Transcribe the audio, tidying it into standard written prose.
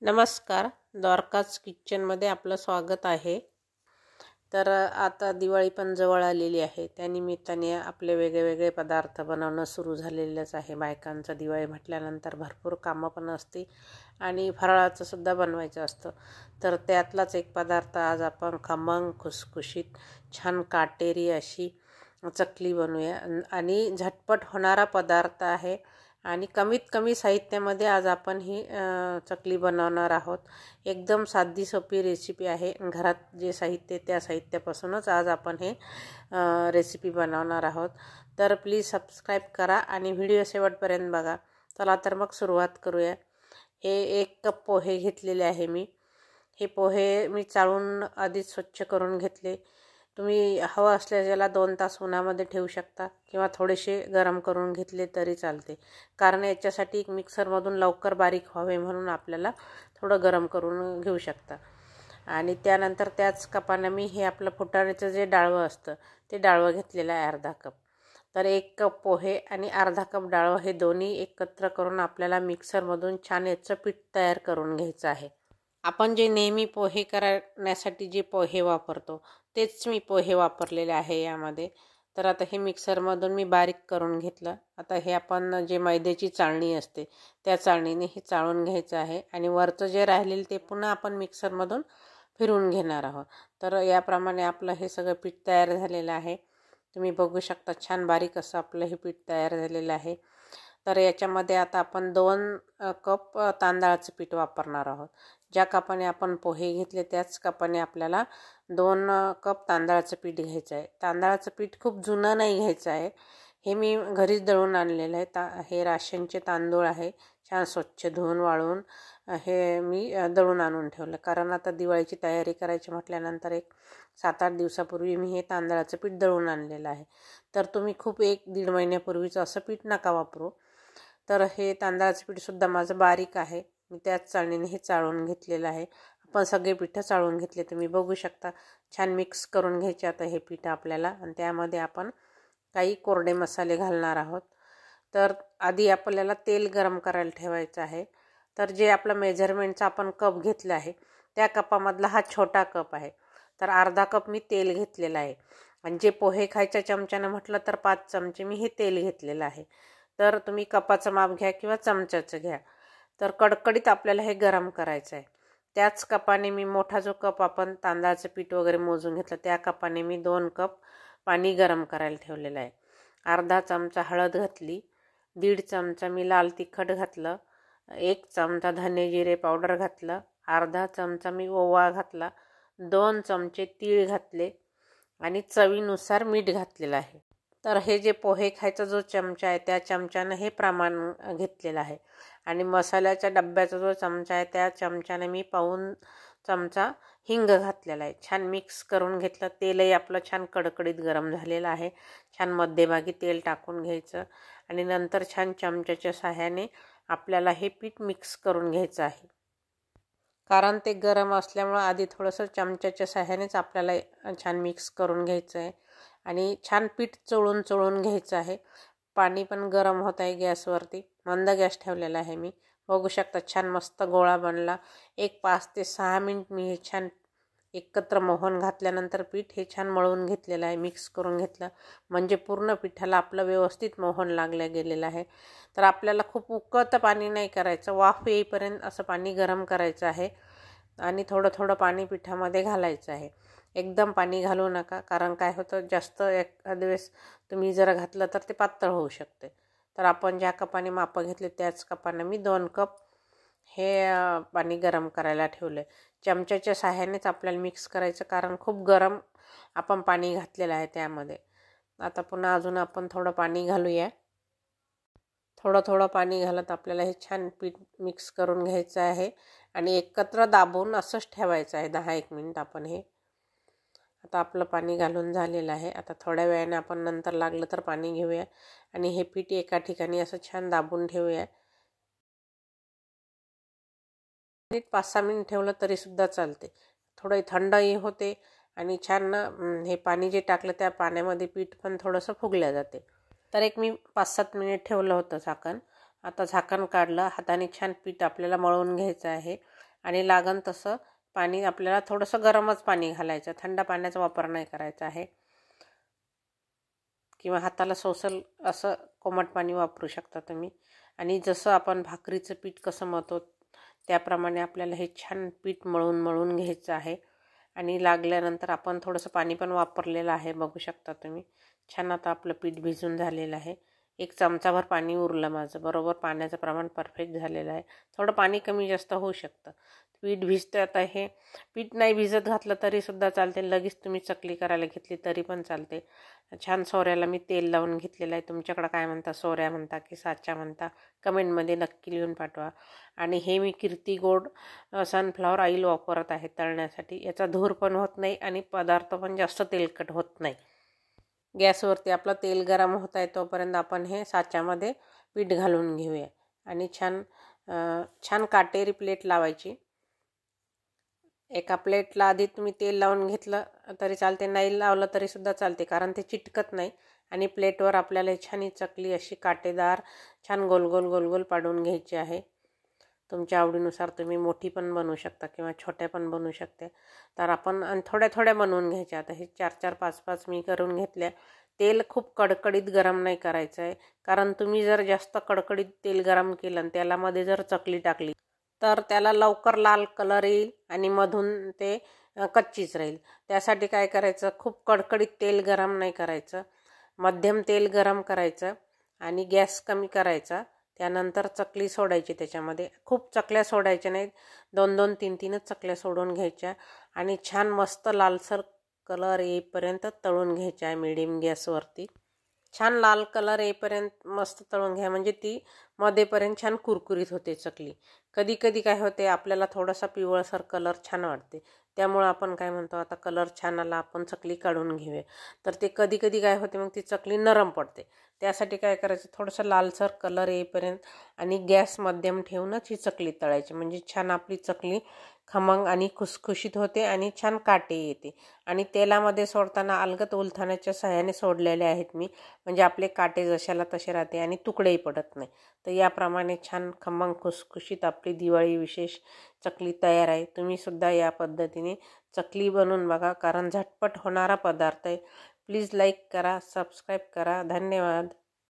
नमस्कार, द्वारकाज किचनमध्ये आपलं स्वागत आहे. तर आता दिवाळी पण जवळ आलेली आहे. त्यानिमित्ताने आपले वेगवेगळे पदार्थ बनवणं सुरू झालेलंच आहे. बायकांचं दिवाळी म्हटल्यानंतर भरपूर कामं पण असते आणि फराळाचं सुद्धा बनवायचं असतं. तर त्यातलाच एक पदार्थ आज आपण खमंग खुसखुशीत छान काटेरी अशी चकली बनवूया आणि झटपट होणारा पदार्थ आहे आणि कमीत कमी साहित्यामध्ये आज आपण ही चकली बनवणार आहोत. एकदम साधी सोपी रेसिपी आहे. घरात जे साहित्य त्या साहित्यापासूनच आज आपण हे रेसिपी बनवणार आहोत. तर प्लीज सबस्क्राईब करा आणि व्हिडिओ शेवटपर्यंत बघा. चला तर मग सुरुवात करूया. हे 1 कप पोहे घेतलेले आहे मी. हे पोहे मी चाळून आधीच स्वच्छ करून घेतले. तुम्ही हवं असल्यास याला 2 तास उन्हामध्ये ठेवू शकता किंवा थोडेसे गरम करून घेतले तरी चालते. कारण याच्यासाठी एक मिक्सरमधून लवकर बारीक व्हावे म्हणून आपल्याला थोडं गरम करून घेऊ शकता. आणि त्यानंतर त्याच कपाने मी हे आपलं फुटाण्याचं जे डाळवं असतं ते डाळवं घेतलेलं आहे अर्धा कप. तर 1 कप पोहे आणि अर्धा कप डाळवं हे दोन्ही एकत्र करून आपल्याला मिक्सरमधून छान याचं पीठ तयार करून घ्यायचं आहे. आपण जे नेहमी पोहे करण्यासाठी जे पोहे वापरतो तेच मी पोहे वापरलेले आहे यामध्ये. तर आता हे मिक्सरमधून मी बारीक करून घेतलं. आता हे आपण जे मैद्याची चाळणी असते त्या चाळणीने हे चाळून घ्यायचं आहे आणि वरचं जे राहिलेलं ते पुन्हा आपण मिक्सरमधून फिरवून घेणार आहोत. तर याप्रमाणे आपलं हे सगळं पीठ तयार झालेलं आहे. तुम्ही बघू शकता छान बारीक असं आपलं हे पीठ तयार झालेलं आहे. तर याच्यामध्ये आता आपण 2 कप तांदळाचं पीठ वापरणार आहोत. ज्या कपाने आपण पोहे घेतले त्याच कपाने आपल्याला 2 कप तांदळाचं पीठ घ्यायचं आहे. तांदळाचं पीठ खूप जुनं नाही घ्यायचं आहे. हे मी घरीच दळून आणलेलं आहे. हे राशनचे तांदूळ आहे. छान स्वच्छ धुवून वाळवून हे मी दळून आणून ठेवलं. कारण आता दिवाळीची तयारी करायची म्हटल्यानंतर एक 7-8 दिवसापूर्वी मी हे तांदळाचं पीठ दळून आणलेलं आहे. तर तुम्ही खूप 1-1.5 महिन्यापूर्वीचं असं पीठ नका वापरू. तर हे तांदळाचं पीठसुद्धा माझं बारीक आहे. मी त्याच चाळणीने हे चाळून घेतलेलं आहे. आपण सगळे पिठं चाळून घेतले. तुम्ही बघू शकता छान मिक्स करून घ्यायचे आता हे पीठ आपल्याला. आणि त्यामध्ये आपण काही कोरडे मसाले घालणार आहोत. तर आधी आपल्याला तेल गरम करायला ठेवायचं आहे. तर जे आपलं मेजरमेंटचा आपण कप घेतला आहे त्या कपामधला हा छोटा कप आहे. तर अर्धा कप मी तेल घेतलेला आहे. आणि जे पोहे खायच्या चमच्यानं म्हटलं तर 5 चमचे मी हे तेल घेतलेलं आहे. तर तुम्ही कपाचं माप घ्या किंवा चमच्याचं घ्या. तर कडकडीत आपल्याला हे गरम करायचं आहे. त्याच कपाने मी मोठा जो कप आपण तांदळाचं पीठ वगैरे मोजून घेतलं त्या कपाने मी 2 कप पाणी गरम करायला ठेवलेलं आहे. अर्धा चमचा हळद घातली. 1.5 चमचा मी लाल तिखट घातलं. 1 चमचा धने जिरे पावडर घातलं. अर्धा चमचा मी ओवा घातला. 2 चमचे तीळ घातले आणि चवीनुसार मीठ घातलेलं आहे. तर हे जे पोहे खायचा जो चमचा आहे त्या चमच्यानं हे प्रमाण घेतलेलं आहे. आणि मसाल्याच्या डब्याचा जो चमचा आहे त्या चमच्याने मी पाऊण चमचा हिंग घातलेला आहे. छान मिक्स करून घेतलं. तेलही आपलं छान कडकडीत गरम झालेलं आहे. छान मध्यभागी तेल टाकून घ्यायचं आणि नंतर छान चमच्याच्या सहाय्याने आपल्याला हे पीठ मिक्स करून घ्यायचं आहे. कारण ते गरम असल्यामुळं आधी थोडंसं चमच्याच्या सहाय्यानेच आपल्याला छान मिक्स करून घ्यायचं आहे. आणि छान पीठ चोळून घ्यायचं आहे. पाणी पण गरम होत आहे गॅसवरती. मंद गॅस ठेवलेला आहे मी. बघू शकता छान मस्त गोळा बनला. एक 5 ते 6 मिनिट मी हे छान एकत्र मोहन घातल्यानंतर पीठ हे छान मळून घेतलेलं आहे. मिक्स करून घेतलं म्हणजे पूर्ण पिठाला आपलं व्यवस्थित मोहन लागलं गेलेलं आहे. तर आपल्याला खूप उकळतं पाणी नाही करायचं. वाफ येईपर्यंत असं पाणी गरम करायचं आहे आणि थोडं थोडं पाणी पिठामध्ये घालायचं आहे. एकदम पाणी घालू नका. कारण काय होतं जास्त एखाद्या वेळेस तुम्ही जर घातलं तर ते पातळ होऊ शकते. तर आपण ज्या कपाने मापं घेतले त्याच कपाने मी 2 कप हे पाणी गरम करायला ठेवलं आहे. चमच्याच्या सहाय्यानेच आपल्याला मिक्स करायचं कारण खूप गरम आपण पाणी घातलेलं आहे त्यामध्ये. आता पुन्हा अजून आपण थोडं पाणी घालूया. थोडं पाणी घालत आपल्याला हे छान पीठ मिक्स करून घ्यायचं आहे आणि एकत्र दाबून असंच ठेवायचं आहे 10-1 मिनिट आपण हे. आता आपलं पाणी घालून झालेलं आहे. आता थोड्या वेळाने आपण नंतर लागलं तर पाणी घेऊया आणि हे पीठ एका ठिकाणी असं छान दाबून ठेवूया. 5-6 मिनिट ठेवलं तरीसुद्धा चालते. थोडं थंडही होते आणि छान हे पाणी जे टाकलं त्या पाण्यामध्ये पीठ पण थोडंसं फुगलं जाते. तर एक मी 5-7 मिनिट ठेवलं होतं झाकण. आता झाकण काढलं. हाताने छान पीठ आपल्याला मळून घ्यायचं आहे आणि लागण तसं पाणी आपल्याला थोडंसं गरमच पाणी घालायचं, थंड पाण्याचा वापर नाही करायचा आहे. किंवा हाताला सोसल असं कोमट पाणी वापरू शकता तुम्ही. आणि जसं आपण भाकरीचं पीठ कसं मळतो त्याप्रमाणे आपल्याला हे छान पीठ मळून घ्यायचं आहे. आणि लागल्यानंतर आपण थोडंसं पाणी पण वापरलेलं आहे, बघू शकता तुम्ही. छान आता आपलं पीठ भिजून झालेलं आहे. 1 चमचाभर पाणी उरलं माझं, बरोबर पाण्याचं प्रमाण परफेक्ट झालेलं आहे. थोडं पाणी कमी जास्त होऊ शकतं. पीठ भिजतं. आता हे पीठ नाही भिजत घातलं तरीसुद्धा चालते, लगेच तुम्ही चकली करायला घेतली तरी पण चालते. छान सोऱ्याला मी तेल लावून घेतलेलं आहे. तुमच्याकडं काय म्हणता, सोऱ्या म्हणता की साचा म्हणता, कमेंटमध्ये नक्की लिहून पाठवा. आणि हे मी कीर्ती गोल्ड सनफ्लॉवर ऑइल वापरत आहे तळण्यासाठी. याचा धूर पण होत नाही आणि पदार्थ पण जास्त तेलकट होत नाही. गॅसवरती आपलं तेल गरम होत आहे तोपर्यंत आपण हे साच्यामध्ये पीठ घालून घेऊया. आणि छान काटेरी प्लेट लावायची. एका प्लेटला आधी तुम्ही तेल लावून घेतलं तरी चालते, नाही लावलं तरीसुद्धा चालते, कारण ते चिटकत नाही. आणि प्लेटवर आपल्याला छान ही चकली अशी काटेदार छान गोल गोल गोल गोल पाडून घ्यायची आहे. तुमच्या आवडीनुसार तुम्ही मोठी पण बनवू शकता किंवा छोट्या पण बनवू शकते. तर आपण थोड्या थोड्या बनवून घ्यायच्या. आता हे 4-4 5-5 मी करून घेतल्या. तेल खूप कडकडीत गरम नाही करायचं आहे, कारण तुम्ही जर जास्त कडकडीत तेल गरम केलं आणि त्यामध्ये जर चकली टाकली तर त्याला लवकर लाल कलर येईल आणि मधून ते कच्चीच राहील. त्यासाठी काय करायचं, खूप कडकडीत तेल गरम नाही करायचं, मध्यम तेल गरम करायचं आणि गॅस कमी करायचा. त्यानंतर चकली सोडायची त्याच्यामध्ये. खूप चकल्या सोडायच्या नाहीत, 2-2 3-3च चकल्या सोडून घ्यायच्या आणि छान मस्त लालसर कलर येईपर्यंत तळून घ्यायच्या आहे मीडियम गॅसवरती. छान लाल कलर येईपर्यंत मस्त तळून घ्या, म्हणजे ती मध्येपर्यंत छान कुरकुरीत होते चकली. कधी कधी काय होते, आपल्याला थोडासा पिवळसर कलर छान वाटते, त्यामुळं आपण काय म्हणतो, आता कलर छान आला आपण चकली काढून घेऊया. तर ते कधी कधी काय होते, मग ती चकली नरम पडते. त्यासाठी काय करायचं, थोडंसं लालसर कलर येईपर्यंत आणि गॅस मध्यम ठेवूनच ही चकली तळायची, म्हणजे छान आपली चकली खमंग आणि खुसखुशीत होते आणि छान काटे येते. आणि तेलामध्ये सोडताना अलगद उलथाण्याच्या सहाय्याने सोडलेले आहेत मी, म्हणजे आपले काटे जशाला तसे राहते आणि तुकडेही पडत नाही. तर याप्रमाणे छान खमंग खुसखुशीत आपली दिवाळी विशेष चकली तयार आहे. तुम्हीसुद्धा या पद्धतीने चकली बनवून बघा, कारण झटपट होणारा पदार्थ आहे. प्लीज लाईक करा, सबस्क्राईब करा. धन्यवाद.